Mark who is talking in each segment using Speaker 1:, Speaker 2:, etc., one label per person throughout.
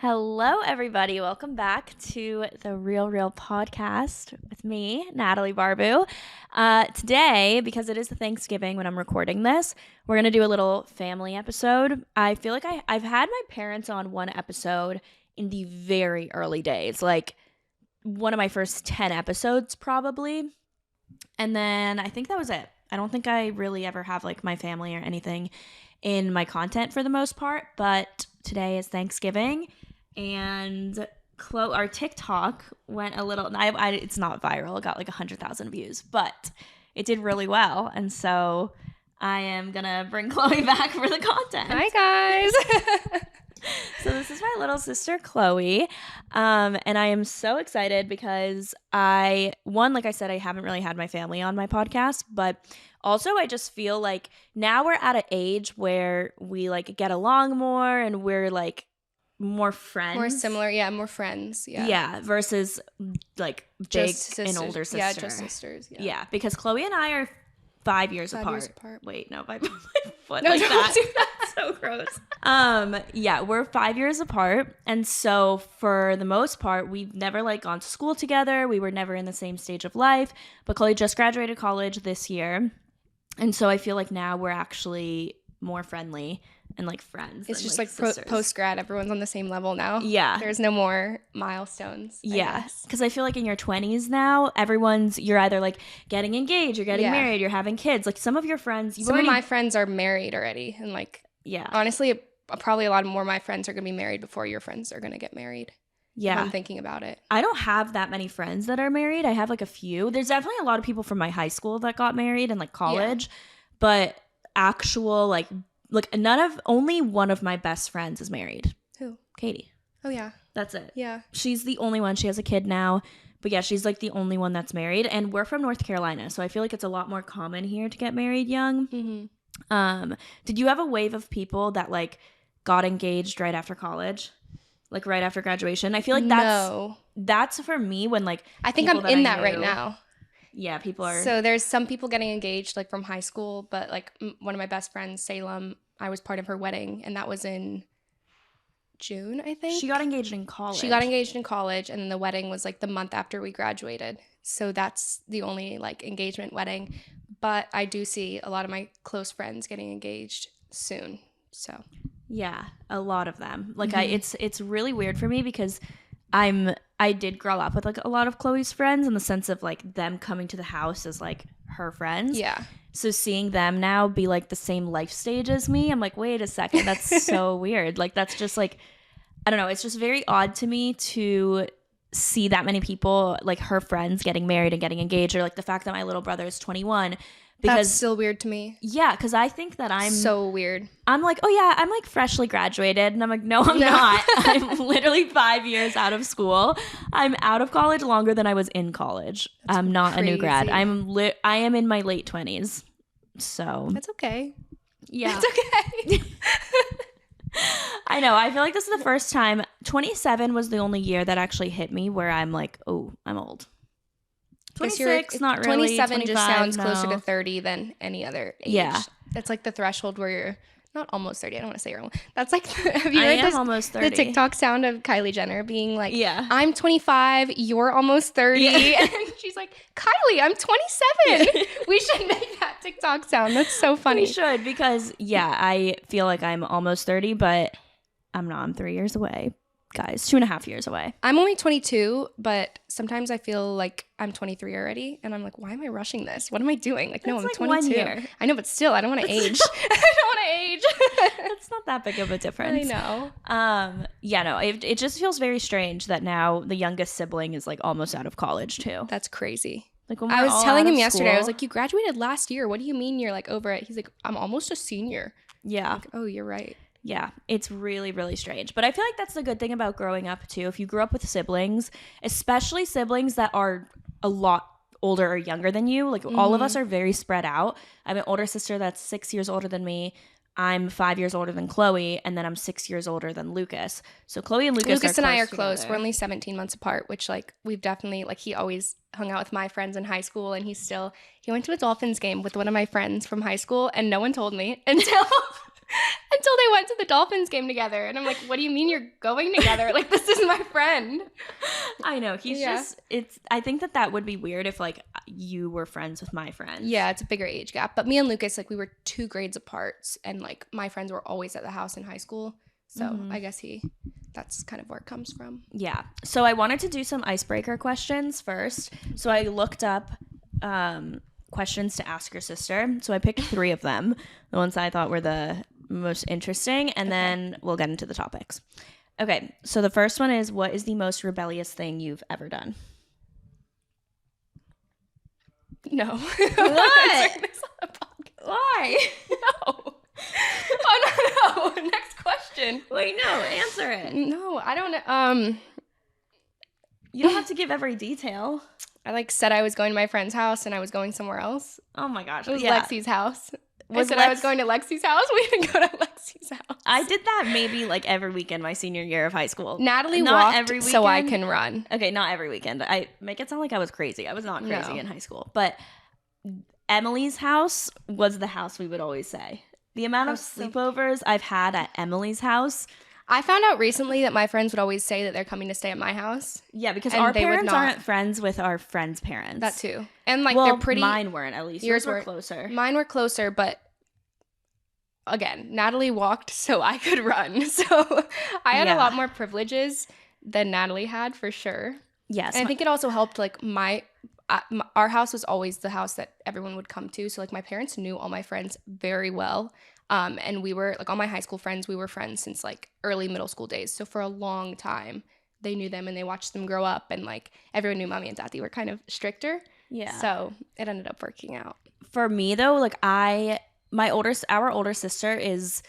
Speaker 1: Hello, everybody. Welcome back to the Real podcast with me, Natalie Barbu. Today, because it is Thanksgiving when I'm recording this, we're going to do a little family episode. I feel like I've had my parents on one episode in the very early days, like one of my first 10 episodes probably. And then I think that was it. I don't think I really ever have like my family or anything in my content for the most part, but today is Thanksgiving. And our TikTok went a little. It's not viral. It got like 100,000 views, but it did really well. And so I am gonna bring Chloe back for the content.
Speaker 2: Hi guys.
Speaker 1: So this is my little sister Chloe, and I am so excited because like I said, I haven't really had my family on my podcast, but also I just feel like now we're at an age where we like get along more, and we're like more friends,
Speaker 2: More similar, more friends,
Speaker 1: yeah, versus like big and older sister.
Speaker 2: Yeah, just sisters.
Speaker 1: Yeah, because Chloe and I are 5 years apart. Wait, no, my foot
Speaker 2: No,
Speaker 1: like
Speaker 2: don't
Speaker 1: that.
Speaker 2: do that.
Speaker 1: So gross. Yeah, we're 5 years apart, and so for the most part, we've never like gone to school together. We were never in the same stage of life. But Chloe just graduated college this year, and so I feel like now we're actually more friendly and like friends.
Speaker 2: It's just
Speaker 1: like
Speaker 2: post grad, everyone's on the same level now.
Speaker 1: Yeah,
Speaker 2: there's no more milestones.
Speaker 1: Yeah, because I feel like in your 20s now, you're either like getting engaged, you're getting married, you're having kids. Like some of your friends,
Speaker 2: of my friends are married already, and like honestly, probably a lot more of my friends are gonna be married before your friends are gonna get married. Yeah, I'm thinking about it.
Speaker 1: I don't have that many friends that are married. I have like a few. There's definitely a lot of people from my high school that got married and like college, but actual like only one of my best friends is married.
Speaker 2: Who?
Speaker 1: Katie.
Speaker 2: Oh yeah.
Speaker 1: That's it.
Speaker 2: Yeah.
Speaker 1: She's the only one. She has a kid now. But yeah, she's like the only one that's married. And we're from North Carolina, so I feel like it's a lot more common here to get married young. Mm-hmm. Did you have a wave of people that like got engaged right after college? Like right after graduation? I feel like that's for me when like
Speaker 2: I think I'm in that right now.
Speaker 1: Yeah, people are.
Speaker 2: So there's some people getting engaged like from high school, but like one of my best friends, Salem, I was part of her wedding, and that was in June, I think.
Speaker 1: She got engaged in college.
Speaker 2: And then the wedding was like the month after we graduated. So that's the only like engagement wedding. But I do see a lot of my close friends getting engaged soon. So
Speaker 1: yeah, a lot of them. Like it's really weird for me because I did grow up with like a lot of Chloe's friends in the sense of like them coming to the house as like her friends.
Speaker 2: Yeah.
Speaker 1: So seeing them now be like the same life stage as me, I'm like, wait a second, that's so weird. Like that's just like, I don't know. It's just very odd to me to see that many people like her friends getting married and getting engaged, or like the fact that my little brother is 21. Because
Speaker 2: that's still weird to me.
Speaker 1: Yeah, because I think that I'm
Speaker 2: so weird. I'm
Speaker 1: like, oh yeah, I'm like freshly graduated, and I'm like, no, I'm not. I'm literally 5 years out of school. I'm out of college longer than I was in college. That's I'm not crazy. A new grad. I am in my late 20s. So
Speaker 2: that's okay.
Speaker 1: Yeah,
Speaker 2: it's okay.
Speaker 1: I know. I feel like this is the first time. 27 was the only year that actually hit me where I'm like, oh, I'm old. 26, not really.
Speaker 2: 27 just sounds closer to 30 than any other age.
Speaker 1: Yeah.
Speaker 2: That's like the threshold where you're not almost 30. I don't want to say you're almost. That's like, have
Speaker 1: you heard almost 30.
Speaker 2: The TikTok sound of Kylie Jenner being like,
Speaker 1: yeah,
Speaker 2: I'm 25, you're almost 30. Yeah. And she's like, Kylie, I'm 27. We should make that TikTok sound. That's so funny.
Speaker 1: We should, because I feel like I'm almost 30, but I'm not. I'm 3 years away. Guys, 2.5 years away.
Speaker 2: I'm only 22, but sometimes I feel like I'm 23 already, and I'm like, why am I rushing this? What am I doing? Like, no, I'm like 22. 1 year. I know, but still, I don't want to age. I don't want to age.
Speaker 1: It's not that big of a difference.
Speaker 2: I
Speaker 1: know. Yeah, no, it just feels very strange that now the youngest sibling is like almost out of college too.
Speaker 2: That's crazy.
Speaker 1: Like
Speaker 2: when I was telling him yesterday, I was like, you graduated last year. What do you mean you're like over it? He's like, I'm almost a senior.
Speaker 1: Yeah.
Speaker 2: Like, oh, you're right.
Speaker 1: Yeah, it's really, really strange. But I feel like that's the good thing about growing up, too. If you grew up with siblings, especially siblings that are a lot older or younger than you, like all of us are very spread out. I have an older sister that's 6 years older than me. I'm 5 years older than Chloe, and then I'm 6 years older than Lucas. So Chloe and Lucas
Speaker 2: and I are close. We're only 17 months apart, which like we've definitely like he always hung out with my friends in high school, and he went to a Dolphins game with one of my friends from high school, and no one told me until Until they went to the Dolphins game together. And I'm like, what do you mean you're going together? Like, this is my friend.
Speaker 1: I know. He's just, I think that would be weird if like you were friends with my friends.
Speaker 2: Yeah, it's a bigger age gap. But me and Lucas, like we were 2 grades apart. And like my friends were always at the house in high school. So I guess that's kind of where it comes from.
Speaker 1: Yeah. So I wanted to do some icebreaker questions first. So I looked up questions to ask your sister. So I picked 3 of them, the ones I thought were the most interesting, and then we'll get into the topics. Okay, so the first one is, what is the most rebellious thing you've ever done?
Speaker 2: No.
Speaker 1: What? Why?
Speaker 2: No. Oh, no. Next question.
Speaker 1: Wait, no, answer it.
Speaker 2: No, I don't know.
Speaker 1: You don't have to give every detail.
Speaker 2: I like said I was going to my friend's house and I was going somewhere else.
Speaker 1: Oh my gosh.
Speaker 2: It was Lexi's house. I said
Speaker 1: Lex-
Speaker 2: I was going to Lexi's house. We didn't go to Lexi's house.
Speaker 1: I did that maybe like every weekend my senior year of high school.
Speaker 2: Natalie
Speaker 1: not
Speaker 2: walked
Speaker 1: every weekend,
Speaker 2: so I can run.
Speaker 1: Okay, not every weekend. I make it sound like I was crazy. I was not crazy in high school. But Emily's house was the house we would always say. The amount of sleepovers I've had at Emily's house.
Speaker 2: I found out recently that my friends would always say that they're coming to stay at my house.
Speaker 1: Yeah, because our parents aren't friends with our friends' parents.
Speaker 2: That too. And like
Speaker 1: well,
Speaker 2: they're pretty.
Speaker 1: Mine weren't, at least. Yours were closer.
Speaker 2: Mine were closer, but again, Natalie walked so I could run. So I had a lot more privileges than Natalie had, for sure.
Speaker 1: Yes.
Speaker 2: And I think it also helped, like, our house was always the house that everyone would come to. So, like, my parents knew all my friends very well. And we were, like, all my high school friends, we were friends since, like, early middle school days. So for a long time, they knew them and they watched them grow up. And, like, everyone knew Mommy and Daddy were kind of stricter. Yeah. So it ended up working out.
Speaker 1: For me, though, like, our older sister is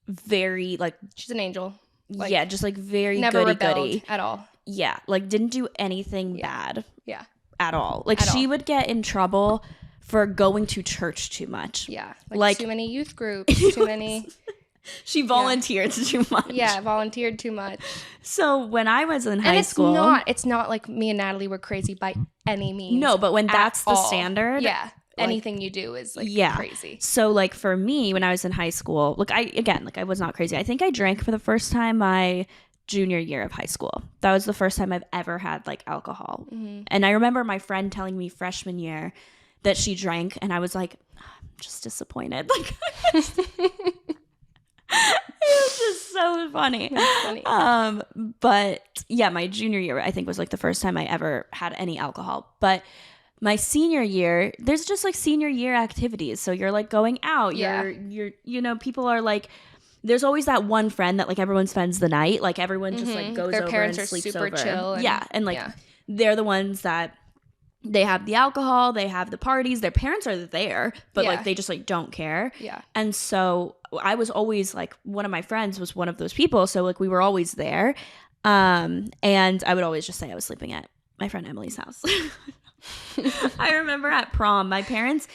Speaker 1: very, like...
Speaker 2: She's an angel.
Speaker 1: Like, yeah, just, like, very
Speaker 2: never
Speaker 1: goody-goody.
Speaker 2: At all.
Speaker 1: Yeah, like, didn't do anything bad.
Speaker 2: Yeah.
Speaker 1: At all. Like, she would get in trouble for going to church too much.
Speaker 2: Yeah. Like too many youth groups, too many...
Speaker 1: She volunteered too much.
Speaker 2: Yeah, volunteered too much.
Speaker 1: So when I was in high school...
Speaker 2: it's not like me and Natalie were crazy by any means.
Speaker 1: No, but when that's the standard...
Speaker 2: Yeah. Like, anything you do is, like, crazy.
Speaker 1: So, like, for me, when I was in high school... Look, I was not crazy. I think I drank for the first time my junior year of high school. That was the first time I've ever had, like, alcohol. Mm-hmm. And I remember my friend telling me freshman year that she drank, and I was like, I'm just disappointed. Like, it was just so funny.
Speaker 2: That's funny.
Speaker 1: But yeah, my junior year, I think, was like the first time I ever had any alcohol. But my senior year, there's just like senior year activities. So you're like going out. You're you know, people are like, there's always that one friend that like everyone spends the night. Like everyone just like goes
Speaker 2: Their
Speaker 1: over
Speaker 2: parents
Speaker 1: and
Speaker 2: are
Speaker 1: sleeps
Speaker 2: super
Speaker 1: over.
Speaker 2: chill.
Speaker 1: And like they're the ones that they have the alcohol, they have the parties, their parents are there, but like they just like don't care.
Speaker 2: Yeah.
Speaker 1: And so I was always like, one of my friends was one of those people. So like we were always there. And I would always just say I was sleeping at my friend Emily's house. I remember at prom, my parents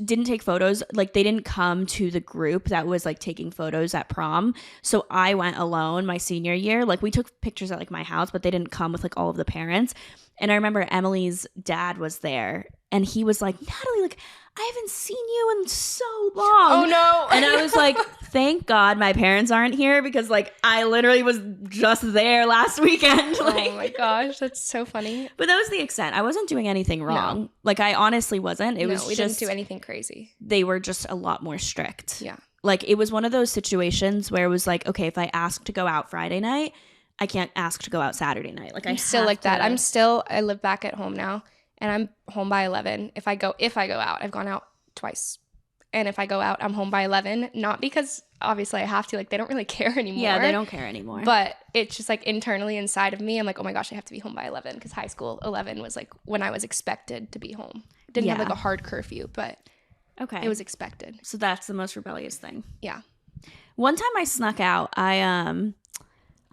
Speaker 1: didn't take photos. Like they didn't come to the group that was like taking photos at prom. So I went alone my senior year. Like we took pictures at like my house, but they didn't come with like all of the parents. And I remember Emily's dad was there and he was like, Natalie, like I haven't seen you in so long.
Speaker 2: Oh no.
Speaker 1: And I was like, thank God my parents aren't here because like I literally was just there last weekend. Like,
Speaker 2: oh my gosh, that's so funny.
Speaker 1: But that was the extent. I wasn't doing anything wrong. No. Like I honestly wasn't. We
Speaker 2: didn't do anything crazy.
Speaker 1: They were just a lot more strict.
Speaker 2: Yeah.
Speaker 1: Like it was one of those situations where it was like, okay, if I ask to go out Friday night, I can't ask to go out Saturday night. Like I'm
Speaker 2: still like that. I live back at home now and I'm home by 11. If I go out, I've gone out twice. And if I go out, I'm home by 11. Not because obviously I have to, like they don't really care anymore.
Speaker 1: Yeah, they don't care anymore.
Speaker 2: But it's just like internally inside of me, I'm like, oh my gosh, I have to be home by 11 because high school 11 was like when I was expected to be home. Didn't have like a hard curfew, but it was expected.
Speaker 1: So that's the most rebellious thing.
Speaker 2: Yeah.
Speaker 1: One time I snuck out.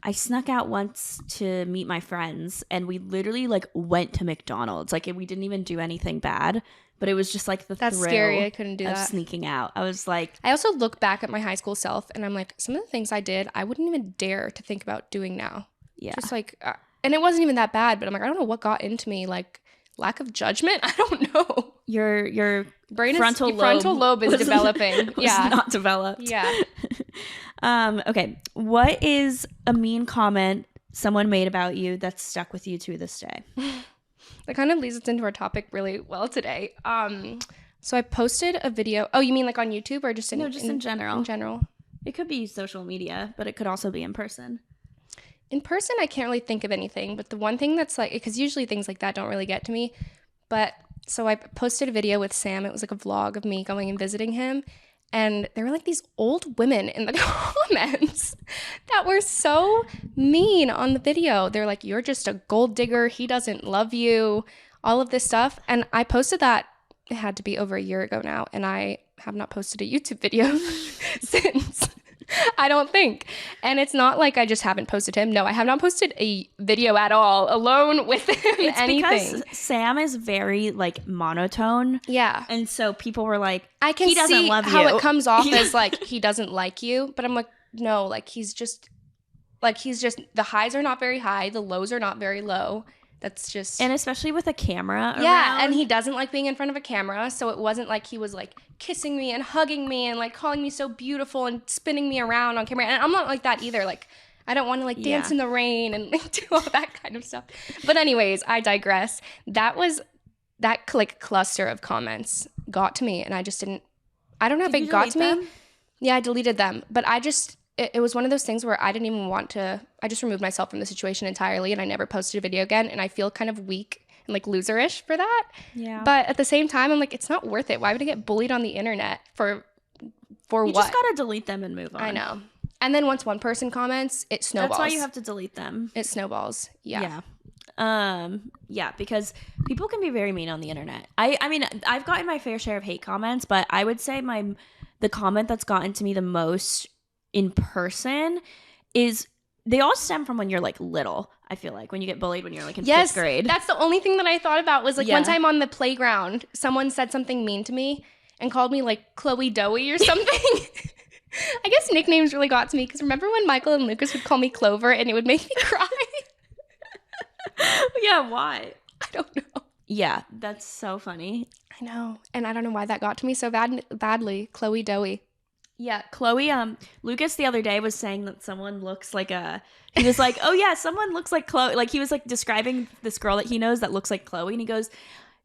Speaker 1: I snuck out once to meet my friends and we literally like went to McDonald's. Like we didn't even do anything bad, but it was just like
Speaker 2: That's
Speaker 1: thrill
Speaker 2: scary. I couldn't do
Speaker 1: of
Speaker 2: that.
Speaker 1: Sneaking out. I was like,
Speaker 2: I also look back at my high school self and I'm like, some of the things I did, I wouldn't even dare to think about doing now.
Speaker 1: Yeah.
Speaker 2: Just like, and it wasn't even that bad, but I'm like, I don't know what got into me. Like lack of judgment. I don't know.
Speaker 1: Your
Speaker 2: brain
Speaker 1: frontal
Speaker 2: lobe is developing.
Speaker 1: was not developed.
Speaker 2: Yeah.
Speaker 1: Okay. What is a mean comment someone made about you that's stuck with you to this day?
Speaker 2: That kind of leads us into our topic really well today. So I posted a video. Oh, you mean like on YouTube or just in
Speaker 1: in general?
Speaker 2: In general.
Speaker 1: It could be social media, but it could also be in person.
Speaker 2: In person, I can't really think of anything. But the one thing that's like, because usually things like that don't really get to me. But so I posted a video with Sam. It was like a vlog of me going and visiting him. And there were like these old women in the comments that were so mean on the video. They're like, you're just a gold digger. He doesn't love you. All of this stuff. And I posted that. It had to be over a year ago now. And I have not posted a YouTube video since. I don't think. And it's not like I just haven't posted him. No, I have not posted a video at all alone with him.
Speaker 1: It's
Speaker 2: anything.
Speaker 1: because Sam is very like monotone.
Speaker 2: Yeah.
Speaker 1: And so people were like,
Speaker 2: I can
Speaker 1: he doesn't
Speaker 2: see
Speaker 1: love
Speaker 2: how
Speaker 1: you.
Speaker 2: it comes off as like he doesn't like you. But I'm like, no, like he's just the highs are not very high. The lows are not very low. That's just.
Speaker 1: And especially with a camera
Speaker 2: yeah,
Speaker 1: around.
Speaker 2: and he doesn't like being in front of a camera, so it wasn't like he was like kissing me and hugging me and like calling me so beautiful and spinning me around on camera. And I'm not like that either. Like I don't want to like dance in the rain and like do all that kind of stuff. But anyways, I digress. That like cluster of comments got to me, and I just didn't. I don't know if it got to me. Yeah, I deleted them, but it was one of those things where I didn't even want to. I just removed myself from the situation entirely, and I never posted a video again. And I feel kind of weak and like loserish for that.
Speaker 1: Yeah.
Speaker 2: But at the same time, I'm like, it's not worth it. Why would I get bullied on the internet for
Speaker 1: you
Speaker 2: what?
Speaker 1: You just gotta delete them and move on.
Speaker 2: I know. And then once one person comments, it snowballs.
Speaker 1: That's why you have to delete them.
Speaker 2: It snowballs. Yeah.
Speaker 1: Yeah, because people can be very mean on the internet. I mean, I've gotten my fair share of hate comments, but I would say the comment that's gotten to me the most in person is they all stem from when you're like little. I feel like when you get bullied when you're like in fifth grade.
Speaker 2: That's the only thing that I thought about was like one time on the playground, someone said something mean to me and called me like Chloe Doey or something. I guess nicknames really got to me because remember when Michael and Lucas would call me Clover and it would make me cry?
Speaker 1: Yeah, why?
Speaker 2: I don't know.
Speaker 1: Yeah, that's so funny.
Speaker 2: I know. And I don't know why that got to me so badly. Chloe Doey.
Speaker 1: Yeah, Chloe, Lucas the other day was saying that someone looks like he was like, oh yeah, someone looks like Chloe. Like he was like describing this girl that he knows that looks like Chloe. And he goes,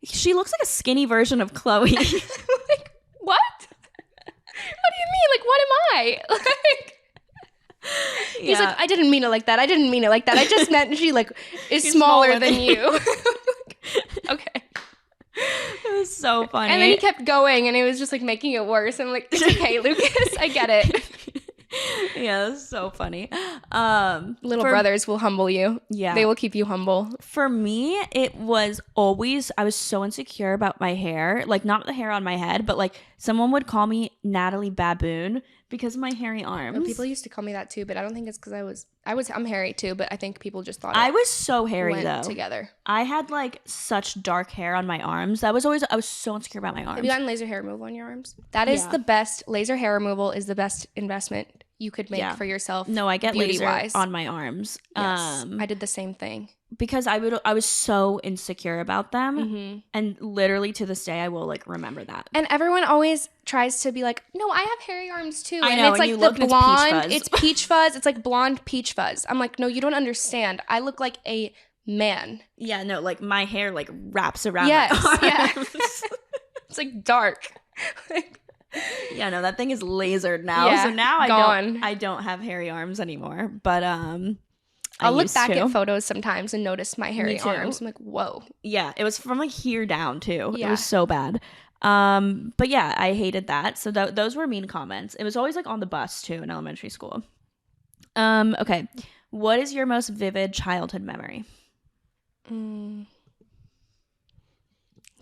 Speaker 1: she looks like a skinny version of Chloe.
Speaker 2: Like, what? What do you mean? Like, what am I? Like, he's like, I didn't mean it like that. I didn't mean it like that. I just meant she like is smaller than you. Okay.
Speaker 1: It was so funny.
Speaker 2: And then he kept going and it was just like making it worse. I'm like, it's okay, Lucas. I get it.
Speaker 1: Yeah, it was so funny.
Speaker 2: Little brothers will humble you.
Speaker 1: Yeah.
Speaker 2: They will keep you humble.
Speaker 1: For me, it was always, I was so insecure about my hair. Like, not the hair on my head, but like someone would call me Natalie Baboon because of my hairy arms.
Speaker 2: And people used to call me that too, but I don't think it's because I'm hairy too, but I think people just thought
Speaker 1: I was so hairy
Speaker 2: went
Speaker 1: though.
Speaker 2: Together.
Speaker 1: I had like such dark hair on my arms. I was so insecure about my arms.
Speaker 2: Have you gotten laser hair removal on your arms? That is the best. Laser hair removal is the best investment you could make for yourself.
Speaker 1: No, I get laser
Speaker 2: wise
Speaker 1: on my arms.
Speaker 2: Yes, I did the same thing.
Speaker 1: Because I was so insecure about them, and literally to this day I will like remember that.
Speaker 2: And everyone always tries to be like, no, I have hairy arms too.
Speaker 1: I know,
Speaker 2: it's like
Speaker 1: you
Speaker 2: the
Speaker 1: look,
Speaker 2: blonde. It's peach fuzz. It's like blonde peach fuzz. I'm like, no, you don't understand. I look like a man.
Speaker 1: Yeah, no, like my hair like wraps around
Speaker 2: my
Speaker 1: arms.
Speaker 2: Yeah. It's like dark.
Speaker 1: Yeah, no, that thing is lasered now.
Speaker 2: Yeah,
Speaker 1: so now
Speaker 2: gone.
Speaker 1: I don't have hairy arms anymore. But
Speaker 2: I'll look back at photos sometimes and notice my hairy arms. I'm like, whoa.
Speaker 1: Yeah, it was from like here down too.
Speaker 2: Yeah.
Speaker 1: It was so bad. But yeah, I hated that. So those were mean comments. It was always like on the bus too in elementary school. Okay. What is your most vivid childhood memory?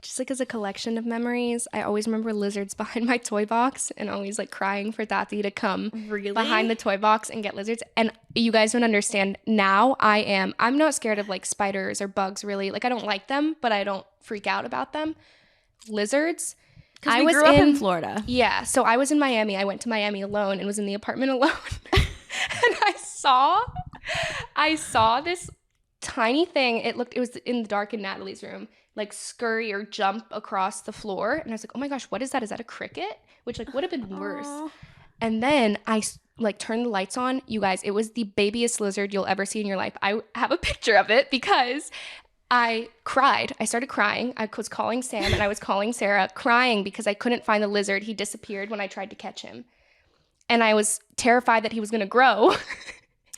Speaker 2: Just like as a collection of memories, I always remember lizards behind my toy box and always like crying for Tati to come behind the toy box and get lizards. And you guys don't understand. Now I'm not scared of like spiders or bugs really. Like I don't like them, but I don't freak out about them. Lizards.
Speaker 1: Because I grew up in Florida.
Speaker 2: Yeah. So I was in Miami. I went to Miami alone and was in the apartment alone. And I saw this tiny thing. It was in the dark in Natalie's room, like scurry or jump across the floor. And I was like, oh my gosh, what is that? Is that a cricket? Which like would have been worse. And then I like turned the lights on. You guys, it was the babiest lizard you'll ever see in your life. I have a picture of it because I cried. I started crying. I was calling Sam and I was calling Sarah, crying because I couldn't find the lizard. He disappeared when I tried to catch him. And I was terrified that he was going to grow.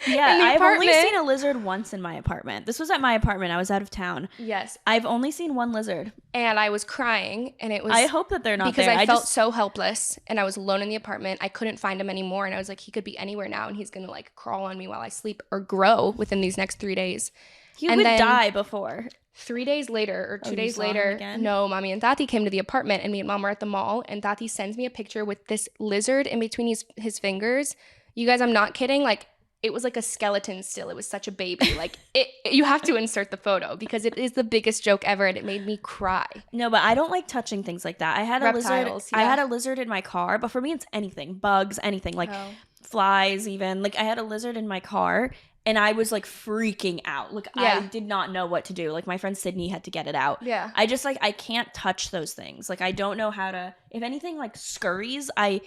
Speaker 1: Yeah, I've only seen a lizard once in my apartment. This was at my apartment. I was out of town.
Speaker 2: Yes.
Speaker 1: I've only seen one lizard.
Speaker 2: And I was crying, and it was...
Speaker 1: I hope that they're not
Speaker 2: because
Speaker 1: there.
Speaker 2: I felt so helpless, and I was alone in the apartment. I couldn't find him anymore, and I was like, he could be anywhere now, and he's going to, like, crawl on me while I sleep or grow within these next 3 days.
Speaker 1: He would die before.
Speaker 2: 3 days later, or 2 days later, no, Mommy and Tati came to the apartment, and me and Mom were at the mall, and Tati sends me a picture with this lizard in between his fingers. You guys, I'm not kidding. Like, it was like a skeleton still. It was such a baby. Like, you have to insert the photo because it is the biggest joke ever, and it made me cry.
Speaker 1: No, but I don't like touching things like that. I had a lizard. Yeah. I had a lizard in my car, but for me, it's anything. Bugs, anything. Like flies even. Like, I had a lizard in my car, and I was, like, freaking out. Like, I did not know what to do. Like, my friend Sydney had to get it out.
Speaker 2: Yeah.
Speaker 1: I just, like, I can't touch those things. Like, I don't know how to. If anything, like, scurries, I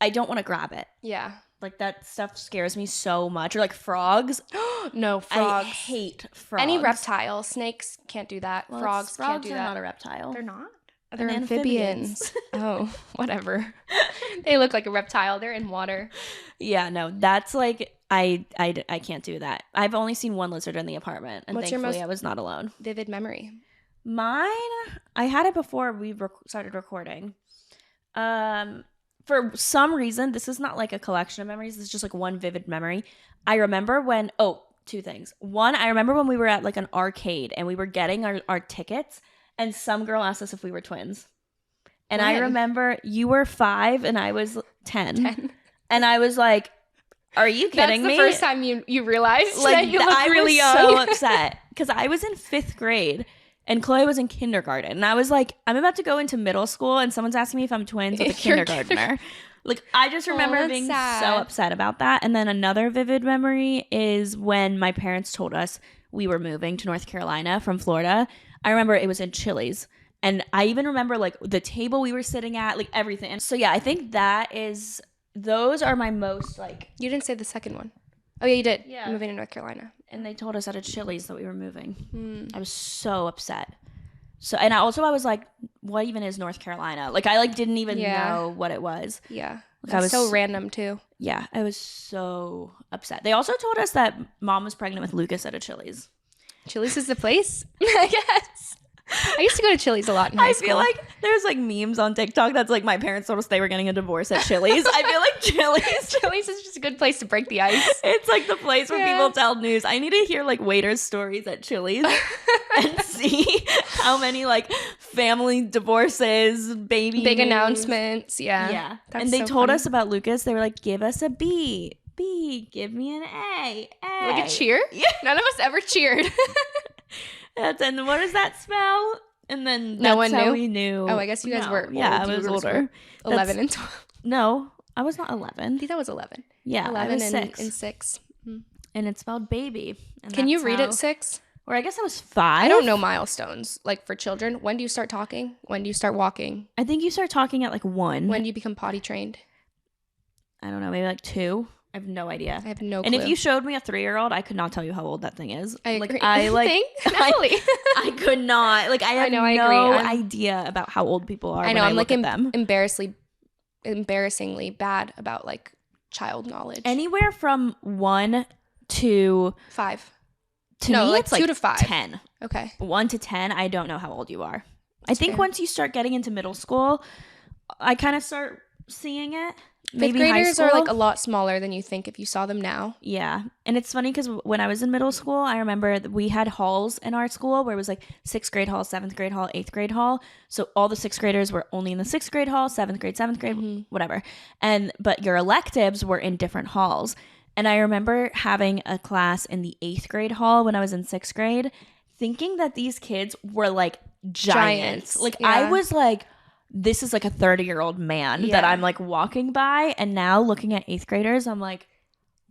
Speaker 1: don't want to grab it.
Speaker 2: Yeah.
Speaker 1: Like, that stuff scares me so much. Or, like, frogs.
Speaker 2: No, frogs.
Speaker 1: I hate frogs.
Speaker 2: Any reptile. Snakes can't do that.
Speaker 1: Well,
Speaker 2: frogs can't do
Speaker 1: are
Speaker 2: that.
Speaker 1: not a reptile.
Speaker 2: They're not? They're amphibians. Oh, whatever. They look like a reptile. They're in water.
Speaker 1: Yeah, no, that's like, I can't do that. I've only seen one lizard in the apartment, and thankfully I was not alone.
Speaker 2: Vivid memory?
Speaker 1: Mine, I had it before we started recording. For some reason, this is not like a collection of memories. This is just like one vivid memory. I remember when, two things. One, I remember when we were at like an arcade and we were getting our tickets, and some girl asked us if we were twins. And I remember you were 5 and I was 10. And I was like, are you kidding me?
Speaker 2: That's the first time you realized
Speaker 1: like,
Speaker 2: that you look really young.
Speaker 1: I was so upset because I was in 5th grade and Chloe was in kindergarten. And I was like, I'm about to go into middle school and someone's asking me if I'm twins with a kindergartner. Like, I just remember being so upset about that. And then another vivid memory is when my parents told us we were moving to North Carolina from Florida. I remember it was in Chili's. And I even remember, like, the table we were sitting at, like, everything. And so, yeah, I think those are my most, like...
Speaker 2: You didn't say the second one. Oh, yeah, you did.
Speaker 1: Yeah.
Speaker 2: Moving to North Carolina.
Speaker 1: And they told us at a Chili's that we were moving. I was so upset. So, and I was like, what even is North Carolina? Like, I, like, didn't even know what it was.
Speaker 2: Yeah.
Speaker 1: Like,
Speaker 2: That's so random, too.
Speaker 1: Yeah, I was so upset. They also told us that Mom was pregnant with Lucas at a Chili's.
Speaker 2: Chili's is the place? I guess. I used to go to Chili's a lot in high school.
Speaker 1: I feel like there's like memes on TikTok that's like, my parents told us they were getting a divorce at Chili's. I feel like
Speaker 2: Chili's is just a good place to break the ice.
Speaker 1: It's like the place where people tell news. I need to hear like waiters' stories at Chili's and see how many like family divorces, big news.
Speaker 2: Announcements. Yeah.
Speaker 1: That's and they told us about Lucas. They were like, give us a B. give me an A.
Speaker 2: Like a cheer?
Speaker 1: Yeah.
Speaker 2: None of us ever cheered.
Speaker 1: And what does that spell? And then
Speaker 2: no one knew.
Speaker 1: We knew.
Speaker 2: Oh, I guess you guys were old.
Speaker 1: Yeah, I was older.
Speaker 2: 11 and 12.
Speaker 1: No, I was not 11.
Speaker 2: I think that was 11.
Speaker 1: Yeah,
Speaker 2: 11
Speaker 1: I was
Speaker 2: and
Speaker 1: 6.
Speaker 2: 6. Mm-hmm.
Speaker 1: And it spelled baby. And
Speaker 2: can you read at 6?
Speaker 1: Or I guess I was 5.
Speaker 2: I don't know milestones. Like for children, when do you start talking? When do you start walking?
Speaker 1: I think you start talking at like 1.
Speaker 2: When do you become potty trained?
Speaker 1: I don't know, maybe like 2. I have no idea.
Speaker 2: I have no clue.
Speaker 1: And if you showed me a 3-year-old, I could not tell you how old that thing is.
Speaker 2: I agree.
Speaker 1: Natalie. I could not. Like, I have no idea about how old people are. I know. I'm like
Speaker 2: embarrassingly bad about like child knowledge.
Speaker 1: Anywhere from 1 to
Speaker 2: 5.
Speaker 1: To me,
Speaker 2: like
Speaker 1: it's
Speaker 2: 2 to 5.
Speaker 1: 10.
Speaker 2: Okay.
Speaker 1: 1 to 10. I don't know how old you are. I think once you start getting into middle school, I kind of start seeing it. Maybe
Speaker 2: 5th graders are like a lot smaller than you think if you saw them now.
Speaker 1: Yeah. And it's funny because when I was in middle school, I remember that we had halls in our school where it was like 6th grade hall, 7th grade hall, 8th grade hall. So all the 6th graders were only in the 6th grade hall, 7th grade, whatever. But your electives were in different halls. And I remember having a class in the 8th grade hall when I was in 6th grade, thinking that these kids were like giants. Like I was like, this is like a 30-year-old man that I'm like walking by. And now looking at 8th graders, I'm like,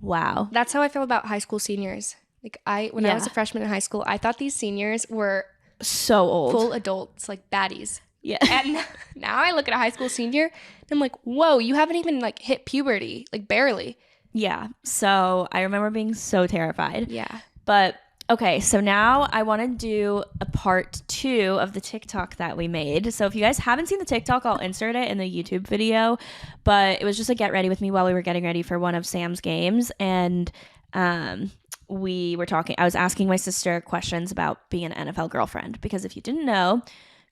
Speaker 1: wow.
Speaker 2: That's how I feel about high school seniors. Like when I was a freshman in high school, I thought these seniors were
Speaker 1: so old.
Speaker 2: Full adults, like baddies.
Speaker 1: Yeah.
Speaker 2: And now I look at a high school senior and I'm like, whoa, you haven't even like hit puberty, like barely.
Speaker 1: Yeah. So I remember being so terrified.
Speaker 2: Yeah.
Speaker 1: But okay, so now I want to do a part 2 of the TikTok that we made. So if you guys haven't seen the TikTok, I'll insert it in the YouTube video. But it was just a get ready with me while we were getting ready for one of Sam's games. And we were talking, I was asking my sister questions about being an NFL girlfriend. Because if you didn't know,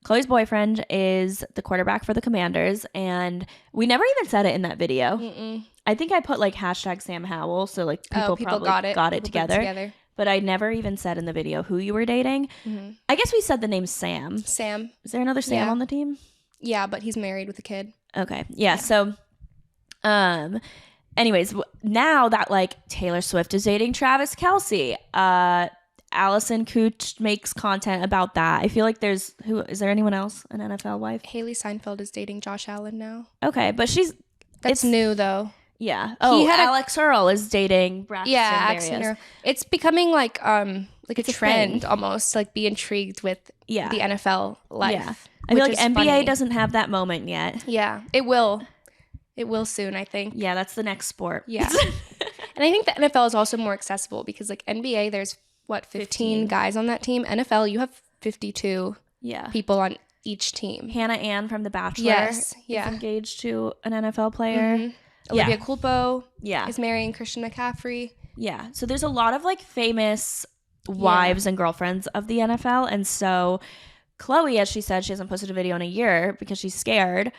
Speaker 1: Chloe's boyfriend is the quarterback for the Commanders. And we never even said it in that video. I think I put like hashtag Sam Howell. So like people probably got it together. But I never even said in the video who you were dating. I guess we said the name Sam.
Speaker 2: Sam.
Speaker 1: Is there another Sam on the team?
Speaker 2: Yeah, but he's married with a kid.
Speaker 1: Okay. Yeah. So, anyways, now that like Taylor Swift is dating Travis Kelce, Allison Cooch makes content about that. I feel like is there anyone else, an NFL wife?
Speaker 2: Haley Seinfeld is dating Josh Allen now.
Speaker 1: Okay. But
Speaker 2: it's new though.
Speaker 1: Yeah. Oh, Alex Earl is dating Braxton Berrios.
Speaker 2: It's becoming like a trend almost, like be intrigued with the NFL life. Yeah.
Speaker 1: I feel like NBA funny. Doesn't have that moment yet.
Speaker 2: Yeah, it will. It will soon, I think.
Speaker 1: Yeah, that's the next sport.
Speaker 2: Yeah. And I think the NFL is also more accessible because like NBA, there's 15 guys on that team. NFL, you have 52 people on each team.
Speaker 1: Hannah Ann from The Bachelor is engaged to an NFL player.
Speaker 2: Olivia Culpo is marrying Christian McCaffrey.
Speaker 1: Yeah. So there's a lot of like famous wives and girlfriends of the NFL. And so Chloe, as she said, she hasn't posted a video in a year because she's scared.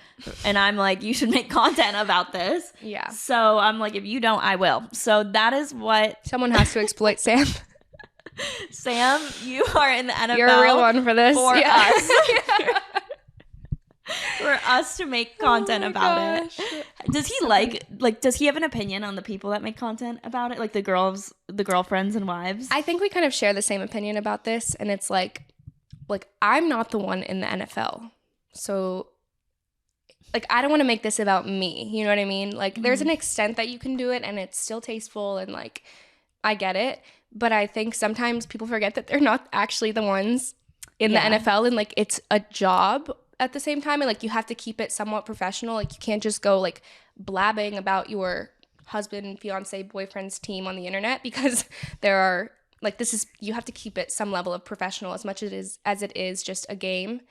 Speaker 1: And I'm like, you should make content about this.
Speaker 2: Yeah.
Speaker 1: So I'm like, if you don't, I will. So that is what...
Speaker 2: Someone has to exploit Sam.
Speaker 1: Sam, you are in the NFL.
Speaker 2: You're a real one for this.
Speaker 1: For us. For us to make content about it. Does he does he have an opinion on the people that make content about it? Like the girlfriends and wives?
Speaker 2: I think we kind of share the same opinion about this. And it's like I'm not the one in the NFL. So like, I don't want to make this about me. You know what I mean? Like there's an extent that you can do it and it's still tasteful and like, I get it. But I think sometimes people forget that they're not actually the ones in the NFL and like it's a job at the same time, and like you have to keep it somewhat professional. Like you can't just go like blabbing about your husband, fiance, boyfriend's team on the internet because there are like you have to keep it some level of professional as much as it is just a game.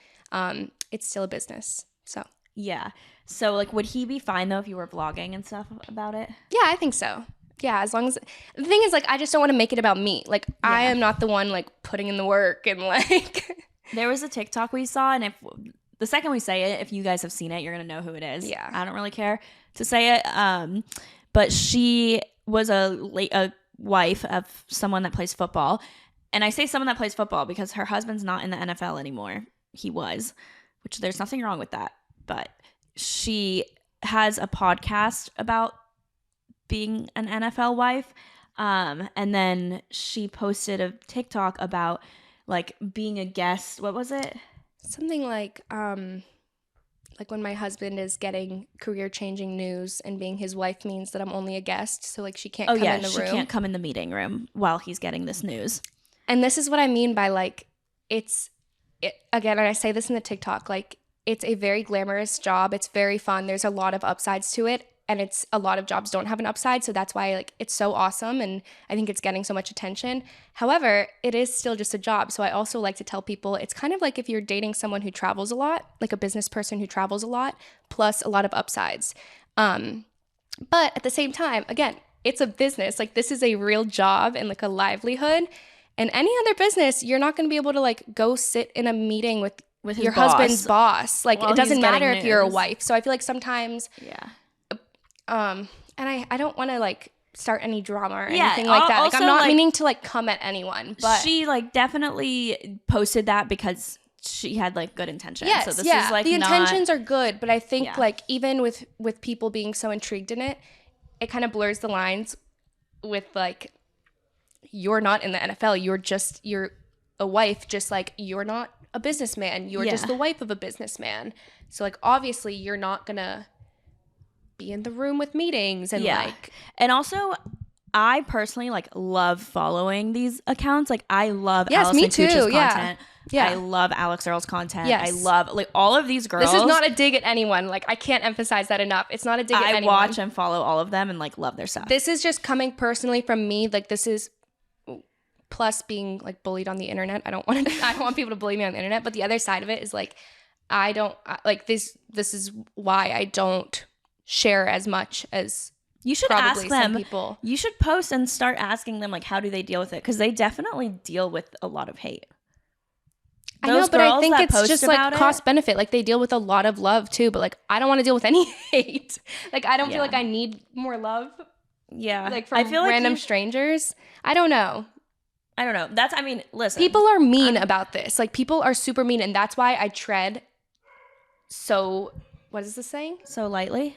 Speaker 2: It's still a business. So
Speaker 1: yeah. So like would he be fine though if you were vlogging and stuff about it?
Speaker 2: Yeah, I think so. Yeah, as long as the thing is like I just don't want to make it about me. Like I am not the one like putting in the work and like
Speaker 1: there was a TikTok we saw, and if the second we say it, if you guys have seen it, you're going to know who it is.
Speaker 2: Yeah.
Speaker 1: I don't really care to say it. But she was a wife of someone that plays football. And I say someone that plays football because her husband's not in the NFL anymore. He was, which there's nothing wrong with that. But she has a podcast about being an NFL wife. And then she posted a TikTok about like being a guest. What was it?
Speaker 2: Something like when my husband is getting career-changing news and being his wife means that I'm only a guest, so like she can't come in the room.
Speaker 1: She can't come in the meeting room while he's getting this news.
Speaker 2: And this is what I mean by like again, and I say this in the TikTok, like it's a very glamorous job. It's very fun. There's a lot of upsides to it. And it's a lot of jobs don't have an upside. So that's why like it's so awesome. And I think it's getting so much attention. However, it is still just a job. So I also like to tell people it's kind of like if you're dating someone who travels a lot, like a business person who travels a lot, plus a lot of upsides. But at the same time, again, it's a business. Like this is a real job and like a livelihood. And any other business, you're not going to be able to like go sit in a meeting with your husband's boss. Like it doesn't matter if you're a wife. So I feel like sometimes...
Speaker 1: Yeah.
Speaker 2: And I don't want to like start any drama or anything like that. Like I'm not meaning to like come at anyone, but
Speaker 1: she like definitely posted that because she had like good intentions.
Speaker 2: Yes,
Speaker 1: so this is like
Speaker 2: the intentions are good, but I think like even with people being so intrigued in it, it kind of blurs the lines with like you're not in the NFL. You're a wife, just like you're not a businessman. You're just the wife of a businessman. So like obviously you're not gonna be in the room with meetings and like,
Speaker 1: and also I personally like love following these accounts. Like I love
Speaker 2: Yes,
Speaker 1: Allison
Speaker 2: me too.
Speaker 1: Kuch's
Speaker 2: Yeah.
Speaker 1: content.
Speaker 2: Yeah.
Speaker 1: I love Alex Earl's content.
Speaker 2: Yes.
Speaker 1: I love like all of these girls.
Speaker 2: This is not a dig at anyone. Like I can't emphasize that enough. It's not a dig at anyone.
Speaker 1: I watch and follow all of them and like love their stuff.
Speaker 2: This is just coming personally from me. Like this is plus being like bullied on the internet. I don't want people to bully me on the internet, but the other side of it is like I don't like this is why I don't share as much as
Speaker 1: you should
Speaker 2: probably
Speaker 1: ask them.
Speaker 2: Some people.
Speaker 1: You should post and start asking them like how do they deal with it, because they definitely deal with a lot of hate.
Speaker 2: I know, but I think it's just like cost benefit. Like they deal with a lot of love too, but like I don't want to deal with any hate. Like I don't feel like I need more love.
Speaker 1: Yeah,
Speaker 2: like from random strangers. I don't know.
Speaker 1: That's, I mean, listen.
Speaker 2: People are mean about this. Like people are super mean, and that's why I tread so, what is this saying?
Speaker 1: So lightly?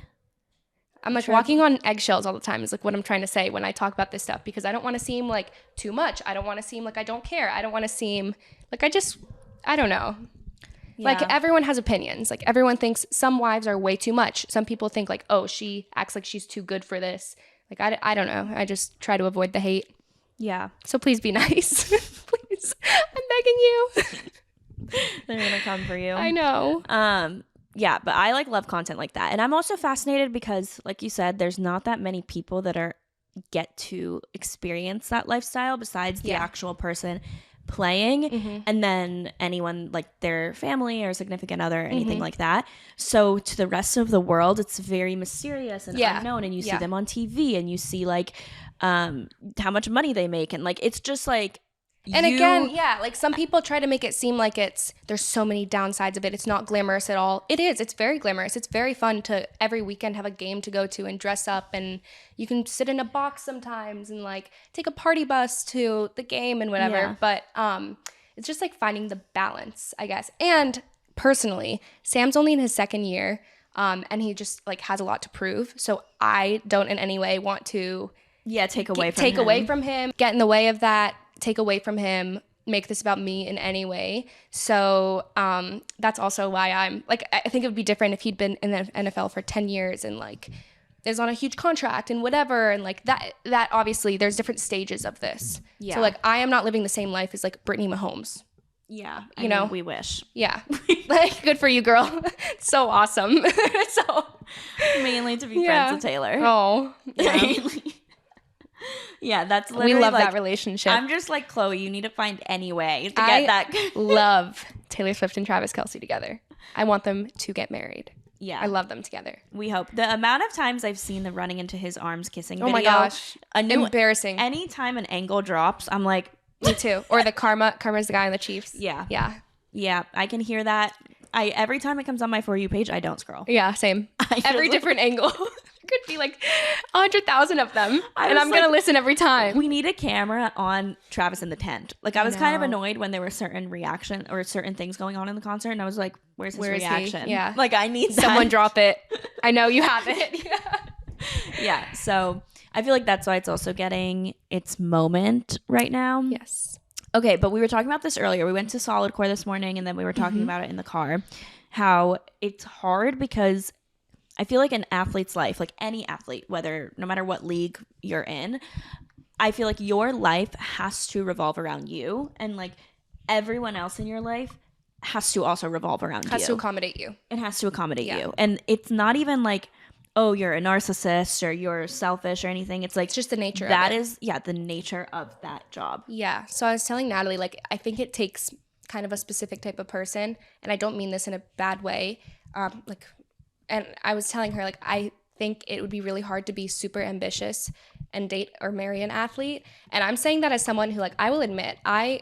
Speaker 2: I'm like walking on eggshells all the time is like what I'm trying to say when I talk about this stuff, because I don't want to seem like too much. I don't want to seem like I don't care. I don't want to seem like I don't know. Yeah. Like everyone has opinions. Like everyone thinks some wives are way too much. Some people think like, oh, she acts like she's too good for this. Like I don't know. I just try to avoid the hate.
Speaker 1: Yeah.
Speaker 2: So please be nice. Please. I'm begging you.
Speaker 1: They're going to come for you.
Speaker 2: I know.
Speaker 1: Yeah, but I like love content like that. And I'm also fascinated because like you said, there's not that many people that get to experience that lifestyle besides the actual person playing, and then anyone like their family or significant other or anything like that. So to the rest of the world, it's very mysterious and unknown, and you see them on TV and you see like how much money they make, and like it's just like
Speaker 2: again, like some people try to make it seem like there's so many downsides of it. It's not glamorous at all. It is. It's very glamorous. It's very fun to every weekend have a game to go to and dress up, and you can sit in a box sometimes and like take a party bus to the game and whatever. Yeah. But it's just like finding the balance, I guess. And personally, Sam's only in his second year, and he just like has a lot to prove. So I don't in any way want to take away from him, get in the way of that. Take away from him, make this about me in any way. So that's also why I'm like, I think it would be different if he'd been in the NFL for 10 years and like is on a huge contract and whatever, and like that obviously there's different stages of this. Yeah. So like I am not living the same life as like Brittany Mahomes.
Speaker 1: Yeah.
Speaker 2: You know,
Speaker 1: we wish.
Speaker 2: Yeah. Like good for you, girl. So awesome. So
Speaker 1: mainly to be friends with Taylor.
Speaker 2: Oh. Yeah.
Speaker 1: Yeah, that's literally
Speaker 2: we love
Speaker 1: like,
Speaker 2: that relationship.
Speaker 1: I'm just like, Chloe, you need to find any way to get that.
Speaker 2: Love Taylor Swift and Travis Kelce together. I want them to get married.
Speaker 1: Yeah.
Speaker 2: I love them together.
Speaker 1: We hope. The amount of times I've seen the running into his arms kissing video.
Speaker 2: Oh my gosh. Embarrassing.
Speaker 1: Anytime an angle drops, I'm like.
Speaker 2: Me too. Or the Karma's the guy on the Chiefs.
Speaker 1: Yeah.
Speaker 2: Yeah.
Speaker 1: Yeah. I can hear that. Every time it comes on my For You page, I don't scroll.
Speaker 2: Yeah, same. Every different angle. Could be like 100,000 of them, and I'm gonna listen every time.
Speaker 1: We need a camera on Travis in the tent. Like I was kind of annoyed when there were certain reaction or certain things going on in the concert, and I was like, "Where's his reaction?"
Speaker 2: Yeah,
Speaker 1: like I need
Speaker 2: someone drop it. I know you have it.
Speaker 1: Yeah. So I feel like that's why it's also getting its moment right now.
Speaker 2: Yes.
Speaker 1: Okay, but we were talking about this earlier. We went to Solid Core this morning, and then we were talking about it in the car. How it's hard because I feel like an athlete's life, like any athlete, no matter what league you're in, I feel like your life has to revolve around you, and like everyone else in your life has to also revolve around you.
Speaker 2: Has to accommodate you.
Speaker 1: It has to accommodate you. And it's not even like, oh, you're a narcissist or you're selfish or anything. It's like
Speaker 2: it's just the nature of it.
Speaker 1: That is, the nature of that job.
Speaker 2: Yeah. So I was telling Natalie, like, I think it takes kind of a specific type of person, and I don't mean this in a bad way. And I was telling her, like, I think it would be really hard to be super ambitious and date or marry an athlete. And I'm saying that as someone who, like, I will admit, I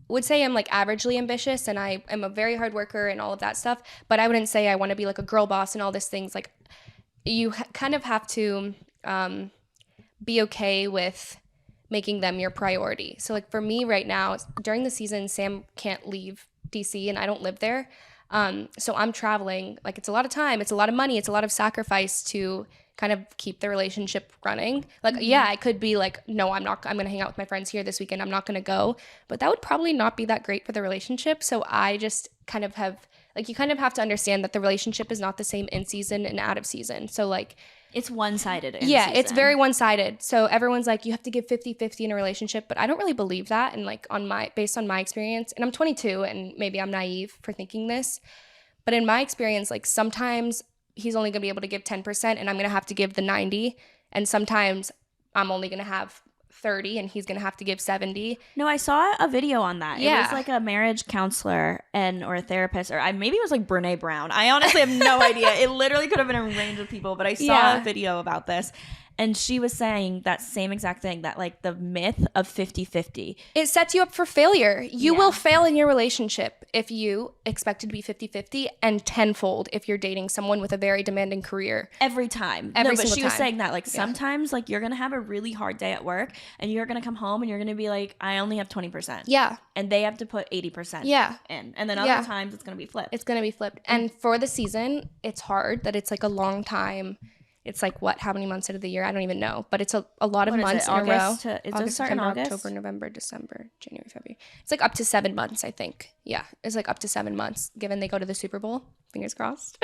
Speaker 2: would say I'm, like, averagely ambitious, and I am a very hard worker and all of that stuff. But I wouldn't say I want to be, like, a girl boss and all these things. Like, you kind of have to be okay with making them your priority. So, like, for me right now, during the season, Sam can't leave DC, and I don't live there. So I'm traveling, like it's a lot of time, it's a lot of money, it's a lot of sacrifice to kind of keep the relationship running. Like, yeah, I could be like, no, I'm going to hang out with my friends here this weekend. I'm not going to go, but that would probably not be that great for the relationship. So I just kind of have, like, you kind of have to understand that the relationship is not the same in season and out of season. So like,
Speaker 1: It's one-sided in
Speaker 2: Yeah, it's
Speaker 1: season.
Speaker 2: very one-sided. So everyone's like, you have to give 50-50 in a relationship, but I don't really believe that. And like based on my experience, and I'm 22 and maybe I'm naive for thinking this, but in my experience, like sometimes he's only gonna be able to give 10% and I'm gonna have to give the 90. And sometimes I'm only gonna have 30 and he's gonna have to give 70.
Speaker 1: No, I saw a video on that.
Speaker 2: Yeah.
Speaker 1: It was like a marriage counselor or a therapist, or maybe it was like Brene Brown. I honestly have no idea. It literally could have been a range of people, but I saw a video about this. And she was saying that same exact thing, that like the myth of 50-50.
Speaker 2: It sets you up for failure. You will fail in your relationship if you expect it to be 50-50, and tenfold if you're dating someone with a very demanding career.
Speaker 1: Every time.
Speaker 2: Every
Speaker 1: but
Speaker 2: single
Speaker 1: she was
Speaker 2: time.
Speaker 1: saying that like sometimes like you're going to have a really hard day at work and you're going to come home and you're going to be like, I only have 20%.
Speaker 2: Yeah.
Speaker 1: And they have to put 80%
Speaker 2: Yeah.
Speaker 1: in. And then other times it's going to be flipped.
Speaker 2: It's going to be flipped. And for the season, it's hard that it's like a long time. It's like how many months out of the year? I don't even know. But it's a lot of months in a row.
Speaker 1: It does start in August?
Speaker 2: October, November, December, January, February. It's like up to 7 months, I think. Yeah, it's like up to 7 months, given they go to the Super Bowl. Fingers crossed.